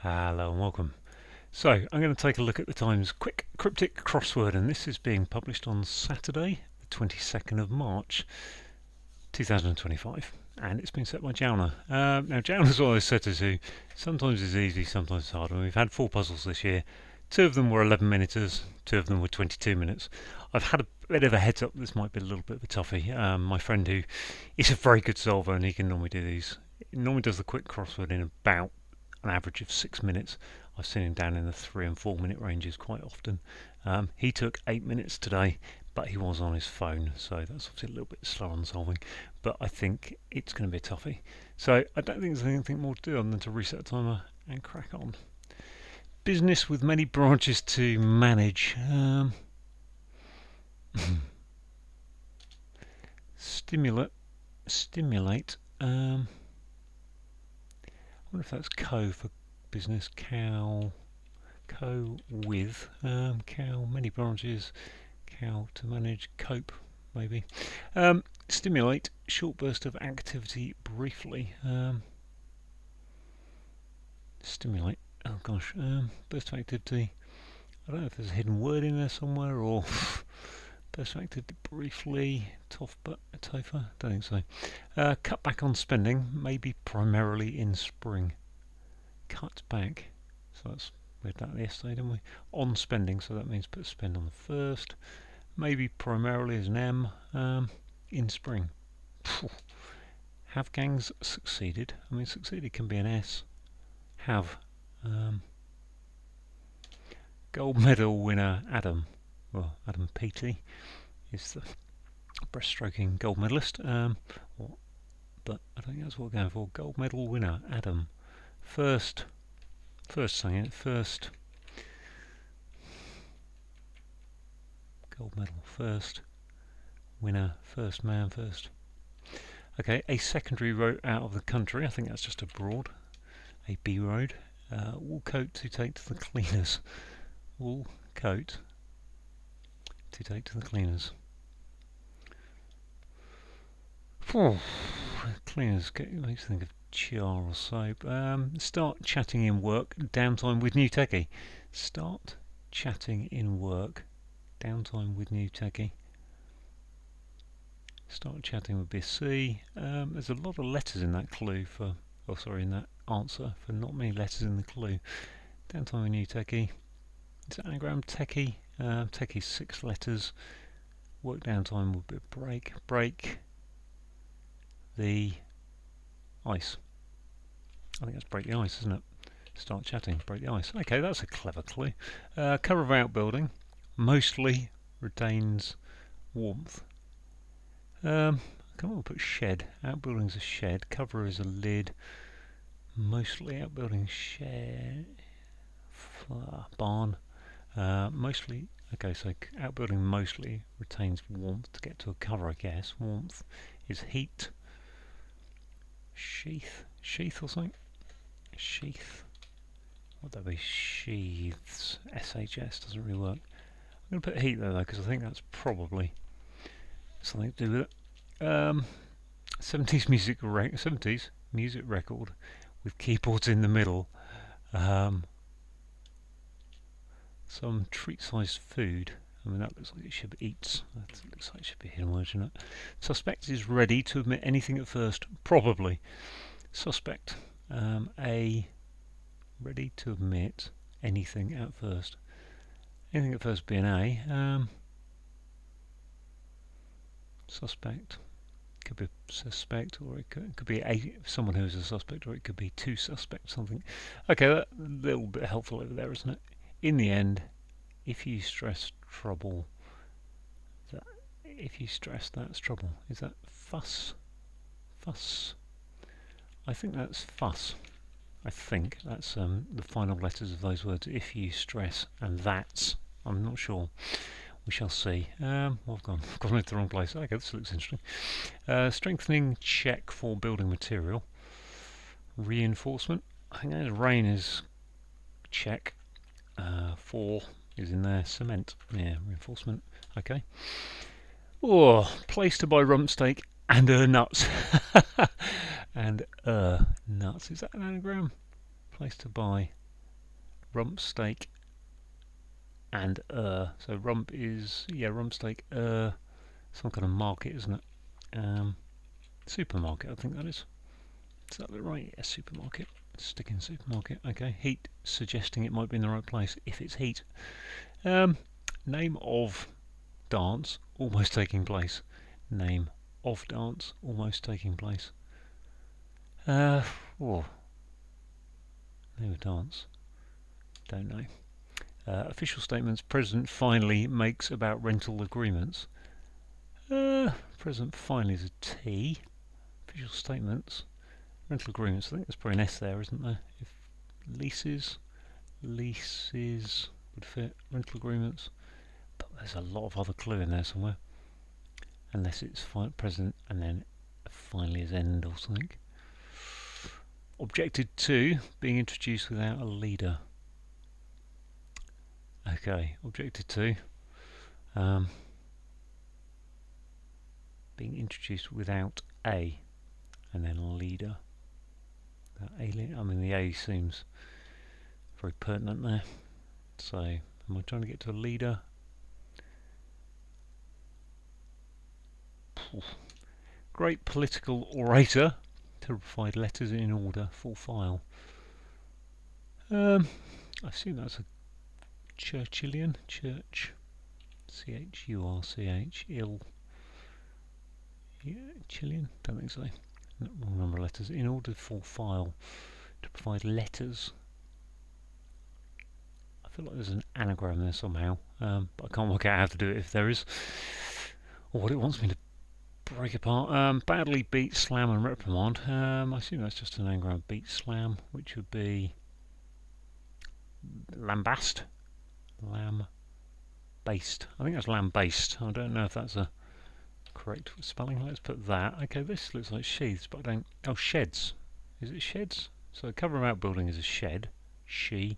Hello and welcome. So I'm going to take a look at the Times quick cryptic crossword, and this is being published on Saturday, the 22nd of March 2025, and it's been set by Jalna. Now Jalna's one of those setters who sometimes is easy, sometimes it's hard. And we've had 4 puzzles this year. 2 of them were 11 minutes, 2 of them were 22 minutes. I've had a bit of a heads up this might be a little bit of a toughie. My friend who is a very good solver and he can normally do these. He normally does the quick crossword in about an average of 6 minutes. I've seen him down in the 3 and 4 minute ranges quite often. He took 8 minutes today, but he was on his phone, so that's obviously a little bit slow on solving. But I think it's going to be a toughie. So I don't think there's anything more to do other than to reset the timer and crack on. Business with many branches to manage. Stimulate. I wonder if that's co for business. Co with cow, many branches. Cow to manage. Cope, maybe. Stimulate, short burst of activity briefly. Stimulate. Oh gosh. Burst of activity. I don't know if there's a hidden word in there somewhere or burst of activity briefly. Topher. Don't think so. Cut back on spending, maybe primarily in spring. Cut back. So that's we had that yesterday, didn't we? On spending, so that means put spend on the first. Maybe primarily as an M in spring. Have gangs succeeded? I mean, succeeded can be an S. Have. Gold medal winner Adam. Well, Adam Peaty is the breaststroking gold medalist. But I think that's what we're going for. Gold medal winner Adam. First saying it. First. Gold medal. First. Winner. First man. First. Okay, a secondary road out of the country. I think that's just abroad. A B road. Wool coat to take to the cleaners. Wool coat to take to the cleaners. Cleaners makes you think of char or soap. Start chatting in work. Downtime with new techie. Start chatting in work. Downtime with new techie. Start chatting would be a C. There's a lot of letters in that clue for, in that answer for not many letters in the clue. Downtime with new techie. It's anagram techie. Techie 6 letters. Work downtime would be a break. Break the ice. I think that's break the ice, isn't it? Start chatting, break the ice. Okay, that's a clever clue. Cover of outbuilding mostly retains warmth. Come on, put shed. Outbuilding's a shed. Cover is a lid. Mostly outbuilding shed. Barn. Mostly. Okay, so outbuilding mostly retains warmth. To get to a cover, I guess. Warmth is heat. Sheath or something. Sheath. What would that be? Sheaths. SHS doesn't really work. I'm going to put heat there though, because I think that's probably something to do with it. 70s music record with keyboards in the middle. Some treat-sized food. I mean, that looks like it should be eats. That looks like it should be a hidden word, shouldn't it? Suspect is ready to admit anything at first. Probably. Suspect. A. Ready to admit anything at first. Anything at first being A. Suspect. Could be a suspect, or it could be someone who is a suspect, or it could be two suspects, something. Okay, that a little bit helpful over there, isn't it? In the end, if you stress trouble, that's trouble. Is that fuss? Fuss. I think that's fuss. I think that's the final letters of those words. If you stress, and that's. I'm not sure. We shall see. I've gone into the wrong place. Okay, this looks interesting. Strengthening check for building material. Reinforcement. I think that rain is check. 4 is in there. Cement. Yeah, reinforcement. Okay. Oh, place to buy rump steak and nuts. And nuts. Is that an anagram? Place to buy rump steak and so rump is, yeah, rump steak, some kind of market, isn't it? Supermarket, I think that is. Is that right? Yeah, supermarket. Stick in supermarket. Okay. Heat, suggesting it might be in the right place if it's heat. Name of dance, almost taking place. Name of dance, almost taking place. Oh, name of dance. Don't know. Official statements. President finally makes about rental agreements. President finally is a T. Official statements. Rental agreements. I think there's probably an S there, isn't there? If leases would fit. Rental agreements. But there's a lot of other clue in there somewhere. Unless it's present and then finally is end or something. Objected to being introduced without a leader. Okay, objected to being introduced without a and then a leader. I mean, the A seems very pertinent there. So, am I trying to get to a leader? Great political orator to provide letters in order, full file. I assume that's a Churchillian, church, C-H-U-R-C-H, ill, yeah, Chillian, don't think so. No, wrong number of letters. In order, full file, to provide letters. I feel like there's an anagram there somehow, but I can't work out how to do it if there is, or what it wants me to break apart. Badly beat, slam and reprimand. I assume that's just an anagram. Beat, slam, which would be lambast, lamb based. I think that's lamb based. I don't know if that's a correct spelling. Let's put that. Okay, this looks like sheaths, but I don't. Oh, sheds. Is it sheds? So cover 'em outbuilding is a shed. She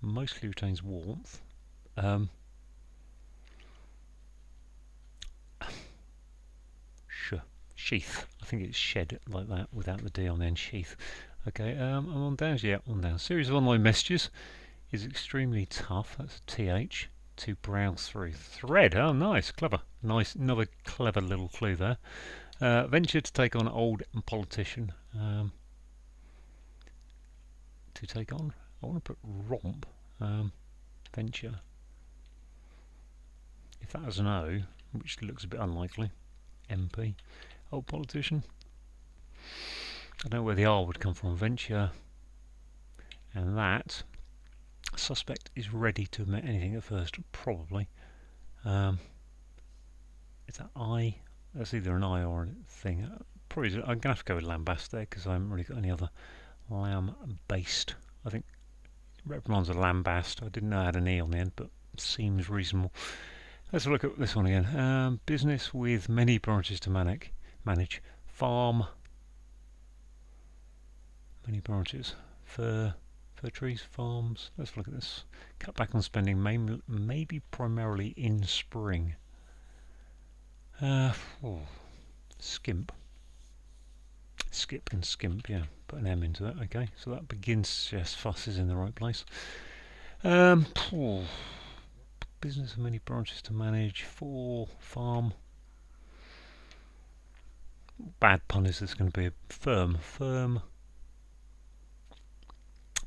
mostly retains warmth. Sheath. I think it's shed like that without the D on the end. Sheath. Okay, I'm on down. Yeah, on down. Series of online messages is extremely tough. That's a TH to browse through. Thread. Oh, nice, clever. Nice, another clever little clue there. Venture to take on old politician. To take on. I want to put romp. Venture. If that was an O, which looks a bit unlikely. MP. Old politician. I don't know where the R would come from. Venture. And that. Suspect is ready to admit anything at first. Probably. Is that I? That's either an I or a thing. Probably. I'm going to have to go with lambast there because I haven't really got any other lamb-based. I think reprimand's a lambast. I didn't know I had an E on the end, but seems reasonable. Let's look at this one again. Business with many branches to manage. Farm. Many branches. Fir trees, farms. Let's look at this. Cut back on spending, maybe primarily in spring. Skimp. Skip and skimp, yeah. Put an M into it, okay. So that begins, yes, fuss is in the right place. Business of many branches to manage. For farm. Bad pun is this going to be a firm.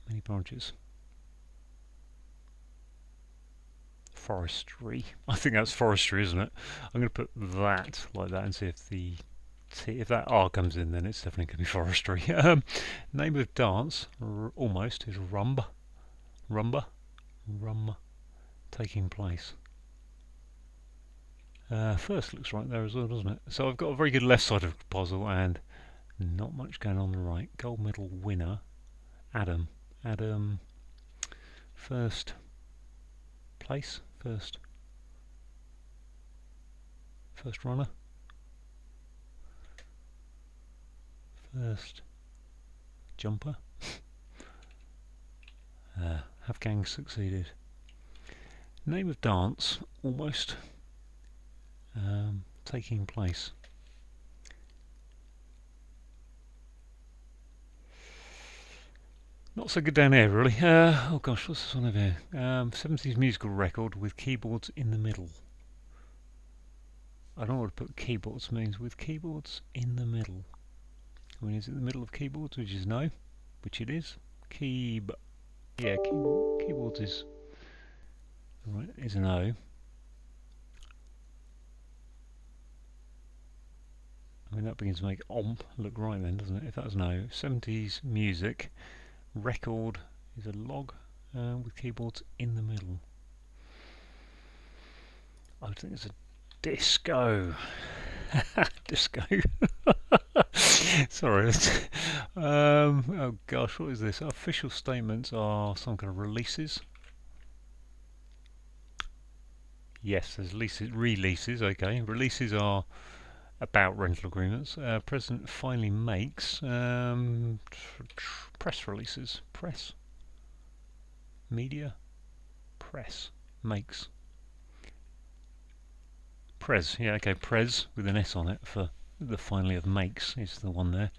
Many branches. Forestry. I think that's forestry, isn't it? I'm going to put that like that and see if the if that R comes in, then it's definitely going to be forestry. Name of dance, almost, is rumba. Rum taking place. First looks right there as well, doesn't it? So I've got a very good left side of the puzzle and not much going on the right. Gold medal winner, Adam. First place, first runner, first jumper. Have gangs succeeded? Name of dance, almost. Taking place. Not so good down here, really. Oh gosh, what's this one over here? 70s musical record with keyboards in the middle. I don't know what to put keyboards means with keyboards in the middle. I mean, is it the middle of keyboards, which is no, which it is. Yeah, keyboards is right. Is an O. I mean, that begins to make omp look right then, doesn't it? If that was an O. 70s music record is a log with keyboards in the middle. I think it's a disco. Disco. Sorry. Oh gosh, what is this? Official statements are some kind of releases. Yes, there's releases. Okay, releases are about rental agreements. President finally makes press releases. Press media press makes pres. Yeah, okay, pres with an S on it for the finally of makes is the one there.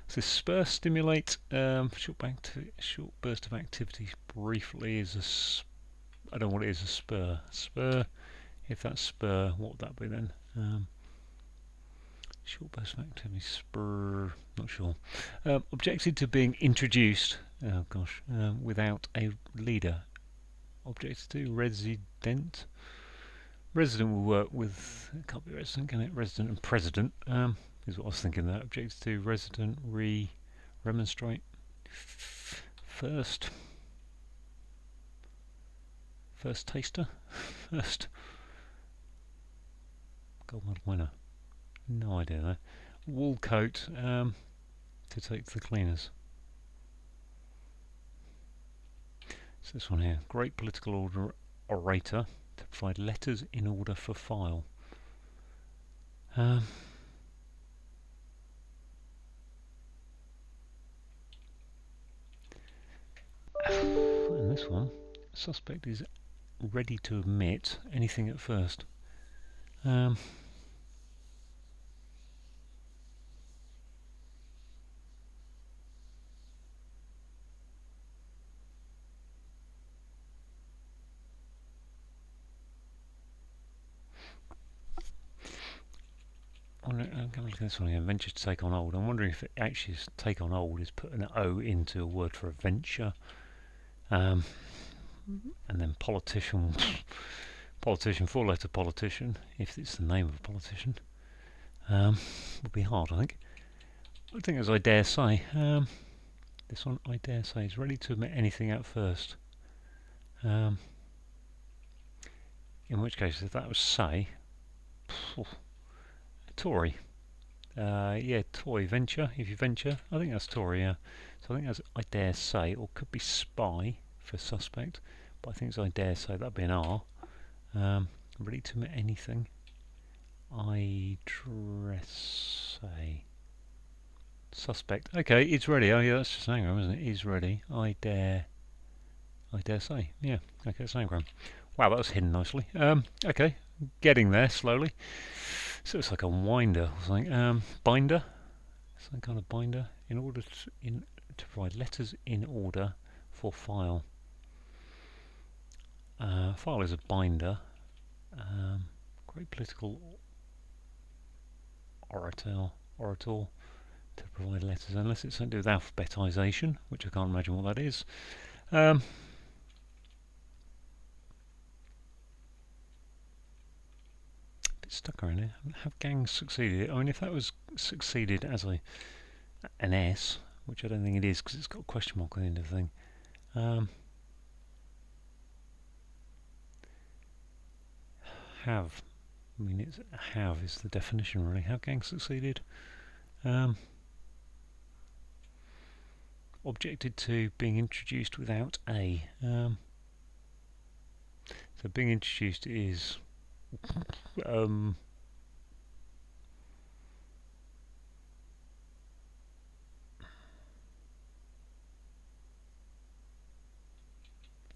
So spur stimulate short burst of activity briefly is I don't know what it is. A spur. If that's spur, what would that be then? Short burst of activity, spur, not sure. Objected to being introduced, oh gosh, without a leader. Objected to resident. Resident will work with, it can't be resident, can it? Resident and president, is what I was thinking there. Objected to resident, remonstrate. First taster? First gold medal winner. No idea though. Wool coat to take to the cleaners. So this one here. Great political orator to provide letters in order for file. And this one. Suspect is ready to admit anything at first. I'm going to look at this one here. Venture to take on old. I'm wondering if it actually is take on old is put an O into a word for a venture. And then politician, four-letter politician, if it's the name of a politician, would be hard, I think. I think as I dare say, this one I dare say is ready to admit anything at first. In which case, if that was say, Tory. Yeah, toy venture. If you venture, I think that's Tory. Yeah. So I think that's I dare say, or could be spy for suspect. But I think it's I dare say. That'd be an R. Ready to admit anything. I dress say. Suspect. Okay, it's ready. Oh yeah, that's just an anagram, isn't it? Is ready. I dare say. Yeah. Okay, it's an anagram. Wow, that was hidden nicely. Okay, getting there slowly. So it's like a winder or something. Binder, some kind of binder, in order to provide letters in order for file. File is a binder. Great political orator to provide letters, unless it's something to do with alphabetisation, which I can't imagine what that is. Stuck around here. Have gangs succeeded? I mean, if that was succeeded as an S, which I don't think it is because it's got a question mark on the end of the thing. Have. I mean, it's have is the definition really. Have gangs succeeded? Objected to being introduced without a. So being introduced is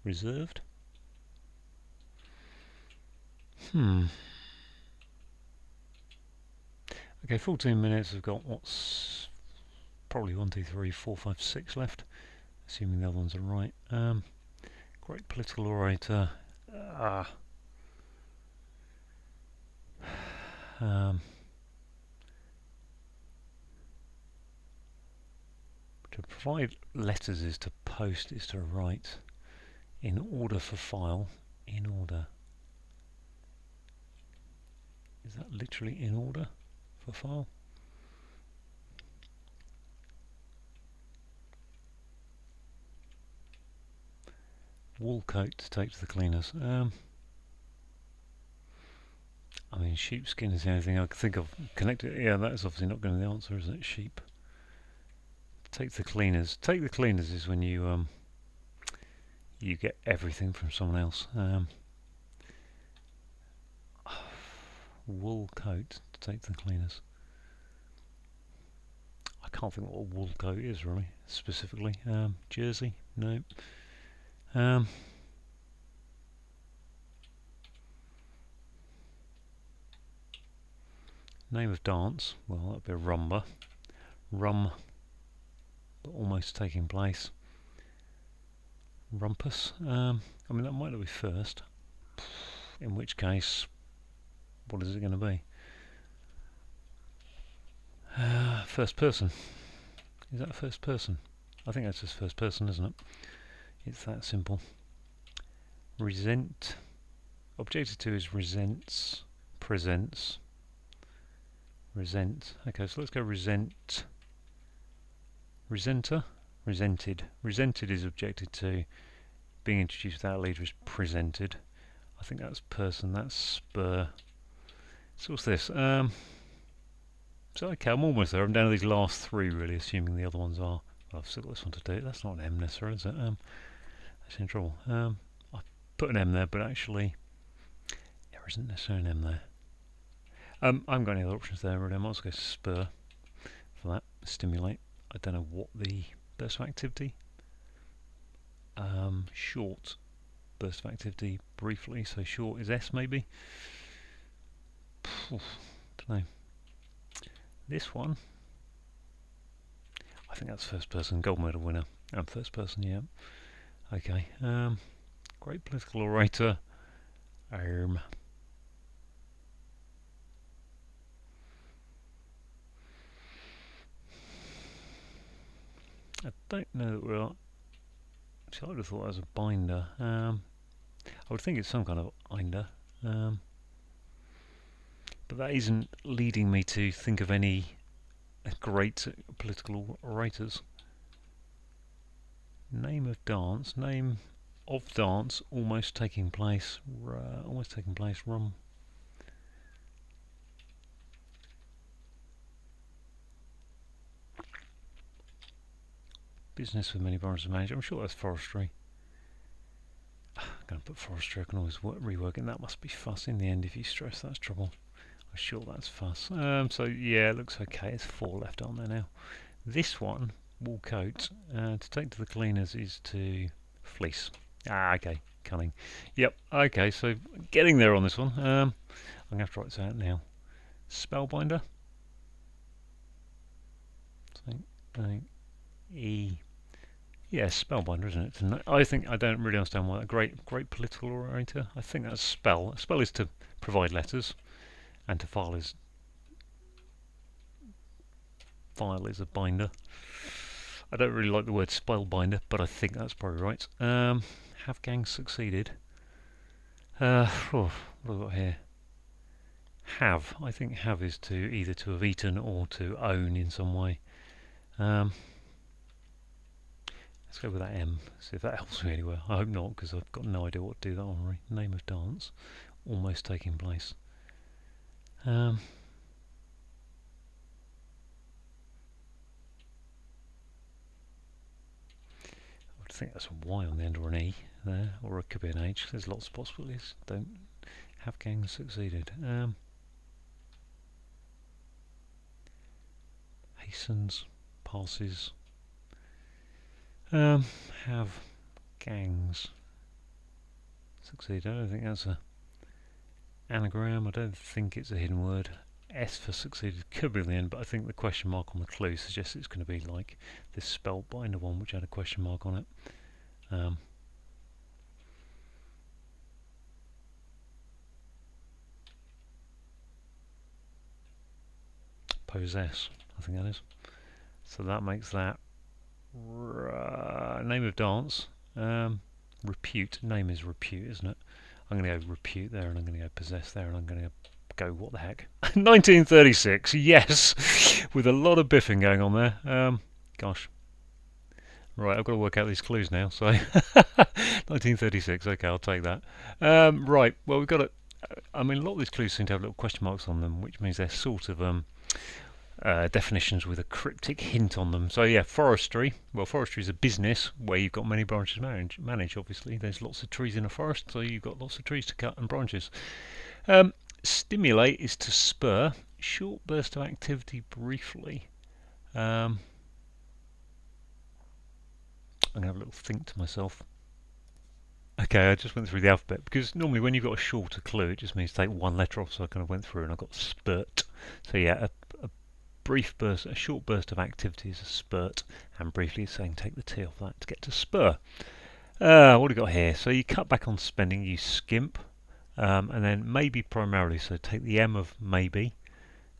reserved. Okay, 14 minutes. I've got what's probably 1, 2, 3, 4, 5, 6 left. assuming the other ones are right. Great political orator. To provide letters is to post, is to write. In order for file, in order. Is that literally in order for file? Wool coat to take to the cleaners. I mean, sheepskin is the only thing I can think of connected. Yeah, that is obviously not going to be the answer, is it? Sheep. Take the cleaners. Take the cleaners is when you you get everything from someone else. Wool coat to take to the cleaners. I can't think what a wool coat is really specifically. Jersey? No. Name of dance? Well, that'd be a rumba. Rum, but almost taking place. Rumpus? I mean, that might not be first. In which case, what is it going to be? First person. Is that first person? I think that's just first person, isn't it? It's that simple. Resent. Objective 2 is resents, presents. Resent. Okay, so let's go resent. Resenter. Resented. Resented is objective 2. Being introduced without a leader is presented. I think that's person, that's spur. So what's this? So okay, I'm almost there. I'm down to these last three really, assuming the other ones are. Well, I've still got this one to do. That's not an M necessarily, is it? That's in trouble. I put an M there, but actually there isn't necessarily an M there. I haven't got any other options there really. I might as well go spur for that. Stimulate. I don't know what the burst of activity. Short burst of activity briefly, so short is S maybe. Don't know. This one, I think that's first person, gold medal winner. First person, yeah. Okay. Great political orator. I don't know that we're. I would have thought that was a binder. I would think it's some kind of binder. But that isn't leading me to think of any great political orators. Name of dance. Name of dance. Almost taking place. Almost taking place. Rum. Business with many boroughs to manage. I'm sure that's forestry. I'm going to put forestry. I can always rework it. That must be fuss in the end. If you stress, that's trouble. I'm sure that's fuss. So yeah, it looks okay. It's 4 left, aren't there now? This one, wool coat, to take to the cleaners is to fleece. Okay, cunning. Yep. Okay, so getting there on this one. I'm gonna have to write this out now. Spellbinder. E. Yeah, spellbinder, isn't it? I think I don't really understand why. A great political orator. I think that's spell. Spell is to provide letters, and to file is a binder. I don't really like the word spellbinder, but I think that's probably right. Have gangs succeeded? What have I got here? Have. I think have is to either to have eaten or to own in some way. Let's go with that M, see if that helps me anywhere. I hope not, because I've got no idea what to do that one. Name of dance, almost taking place. I would think that's a Y on the end or an E there, or it could be an H. There's lots of possibilities. Don't have gangs succeeded. Hastens, passes. Have gangs succeed. I don't think that's a anagram. I don't think it's a hidden word. S for succeeded could be the end, but I think the question mark on the clue suggests it's going to be like this spelt binder one, which had a question mark on it. Possess, I think that is. So that makes that name of dance. Repute. Name is repute, isn't it? I'm going to go repute there, and I'm going to go possess there, and I'm going to go what the heck. 1936, yes, with a lot of biffing going on there. Gosh. Right, I've got to work out these clues now. So 1936. Okay, I'll take that. Right. Well, we've got to. I mean, a lot of these clues seem to have little question marks on them, which means they're sort of definitions with a cryptic hint on them. So yeah, forestry. Well, forestry is a business where you've got many branches managed. Obviously, there's lots of trees in a forest, so you've got lots of trees to cut and branches. Stimulate is to spur. Short burst of activity briefly. I'm going to have a little think to myself. Okay, I just went through the alphabet because normally when you've got a shorter clue, it just means take one letter off. So I kind of went through and I got spurt. So yeah, a brief burst, a short burst of activity is a spurt, and briefly it's saying take the T off that to get to spur. What do we got here? So you cut back on spending, you skimp, and then maybe primarily. So take the M of maybe,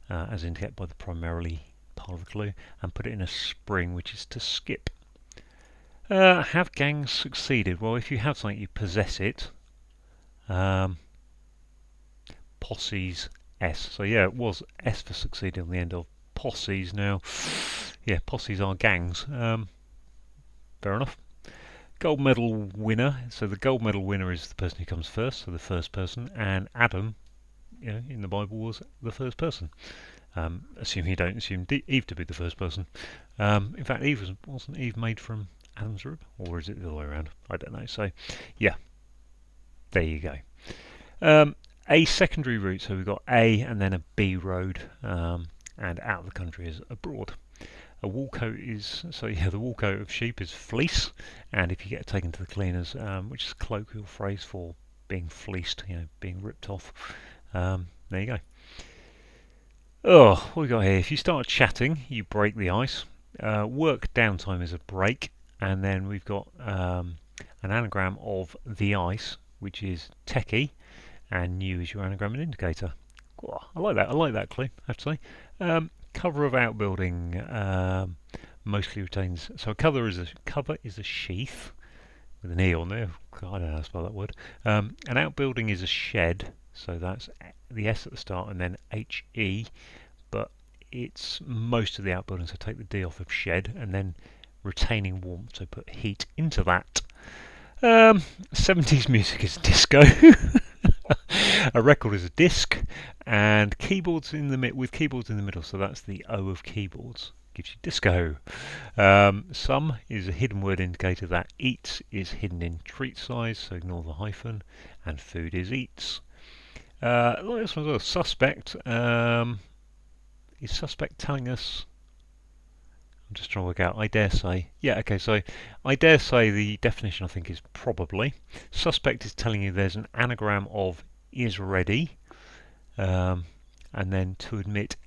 as indicated by the primarily part of the clue, and put it in a spring, which is to skip. Have gangs succeeded? Well, if you have something, you possess it. Posses S. So yeah, it was S for succeeded on the end of posses. Now, yeah, posses are gangs. Fair enough. Gold medal winner. So the gold medal winner is the person who comes first, so the first person. And Adam, you know, in the Bible was the first person. Assume you don't assume Eve to be the first person. In fact, wasn't Eve made from Adam's rib, or is it the other way around? I don't know. So, yeah, there you go. A secondary route, so we've got A and then a B road, and out of the country is abroad. A wool coat is, so yeah, the wool coat of sheep is fleece, and if you get taken to the cleaners, which is a colloquial phrase for being fleeced, you know, being ripped off, there you go. Oh, what we got here? If you start chatting, you break the ice. Work downtime is a break, and then we've got an anagram of the ice, which is techie, and new is your anagram and indicator. Oh, I like that. I like that clue, I have to say. Cover of outbuilding mostly retains. So a cover is a sheath with an e on there. I don't know how to spell that word. An outbuilding is a shed, so that's the s at the start and then he, but it's most of the outbuilding. So take the d off of shed and then retaining warmth. So put heat into that. 70s music is disco. A record is a disc, and keyboards with keyboards in the middle, so that's the O of keyboards, gives you disco. Some is a hidden word indicator. That eats is hidden in treat size, so ignore the hyphen, and food is eats. Like this one as well. Suspect is suspect telling us. I'm just trying to work out. I dare say. Yeah, okay, so I dare say the definition I think is probably. Suspect is telling you there's an anagram of is ready, and then to admit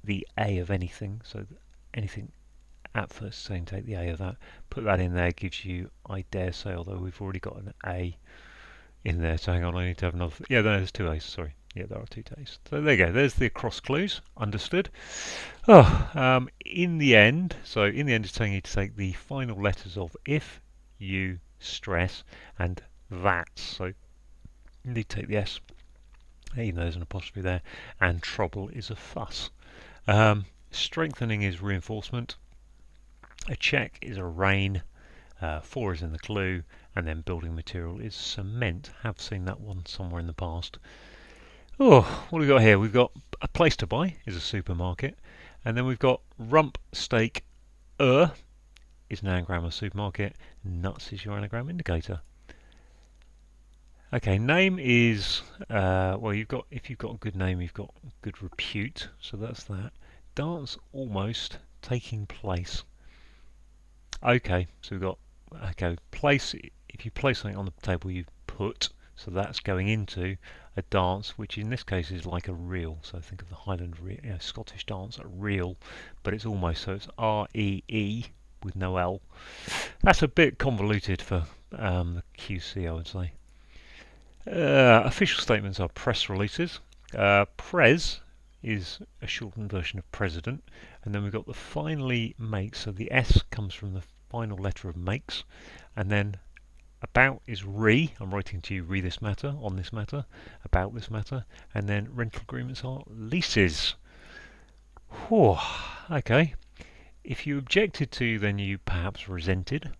the A of anything, so anything at first saying take the A of that, put that in there, gives you I dare say, although we've already got an A in there, so hang on, I need to have another. Yeah, there's two A's, sorry. Yeah, there are two A's. So there you go, there's the cross clues, understood. In the end it's telling you to take the final letters of if, you, stress, and that. So you need to take the S, even though there's an apostrophe there, and trouble is a fuss. Strengthening is reinforcement. A check is a rain. 4 is in the clue, and then building material is cement. Have seen that one somewhere in the past. Oh, what have we got here? We've got a place to buy is a supermarket, and then we've got rump steak is an anagram of supermarket. Nuts is your anagram indicator. Okay, name is well, if you've got a good name, you've got good repute, so that's that. Dance almost taking place. Okay, so we've got place. If you place something on the table, you put, so that's going into a dance, which in this case is like a reel. So think of the Scottish dance, a reel, but it's almost so it's R-E-E with no L. That's a bit convoluted for the QC, I would say. Official statements are press releases. Pres is a shortened version of president, and then we've got the finally makes. So the S comes from the final letter of makes, and then about is re. I'm writing to you re this matter, on this matter, about this matter, and then rental agreements are leases. Whew, okay. If you objected to, then you perhaps resented.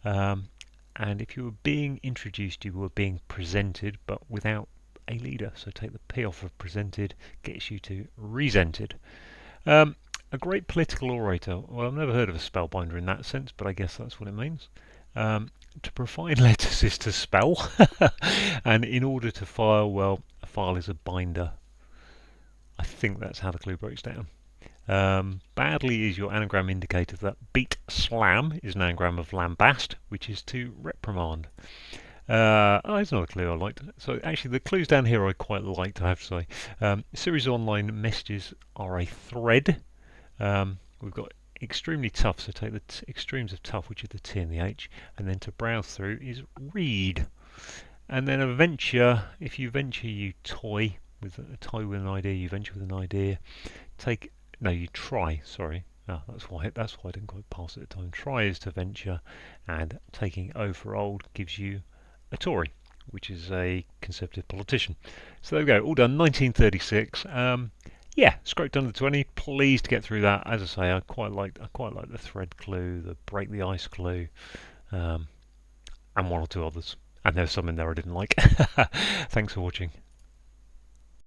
Um, and if you were being introduced, you were being presented, but without a leader. So take the P off of presented, gets you to resented. A great political orator. Well, I've never heard of a spellbinder in that sense, but I guess that's what it means. To provide letters is to spell, and in order to file, well, a file is a binder. I think that's how the clue breaks down. Badly is your anagram indicator that beat slam is an anagram of lambast, which is to reprimand. There's another clue I liked. So actually the clues down here I quite liked, I have to say. Series of online messages are a thread. We've got extremely tough, so take the extremes of tough, which are the T and the H, and then to browse through is read. And then a venture, if you venture you toy with an idea, you venture with an idea. You try, sorry. That's why I didn't quite pass at the time. Try is to venture, and taking O for old gives you a Tory, which is a Conservative politician. So there we go, all done, 1936. Scraped under 20. Pleased to get through that. As I say, I quite like the thread clue, the break the ice clue, and one or two others. And there's some in there I didn't like. Thanks for watching.